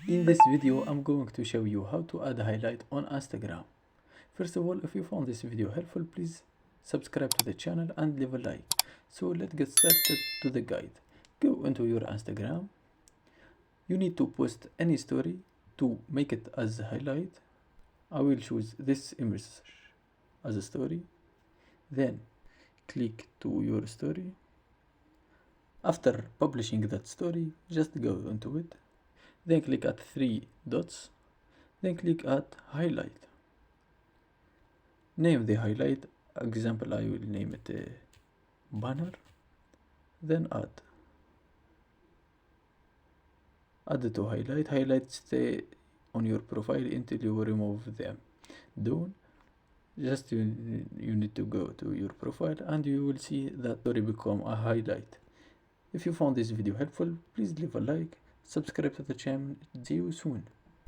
In this video, I'm going to show you how to add highlight on Instagram. First of all, if you found this video helpful, please subscribe to the channel and leave a like. So let's get started to the guide. Go into your Instagram. You need to post any story to make it as a highlight. I will choose this image as a story. Then click to your story. After publishing that story, just go into it. Then click at three dots. Then click at highlight. Name the highlight. Example, I will name it banner. Then add. Add it to highlight. Highlight stay on your profile until you remove them. Done. Just you need to go to your profile and you will see that story become a highlight. If you found this video helpful, please leave a like, subscribe to the channel. See you soon.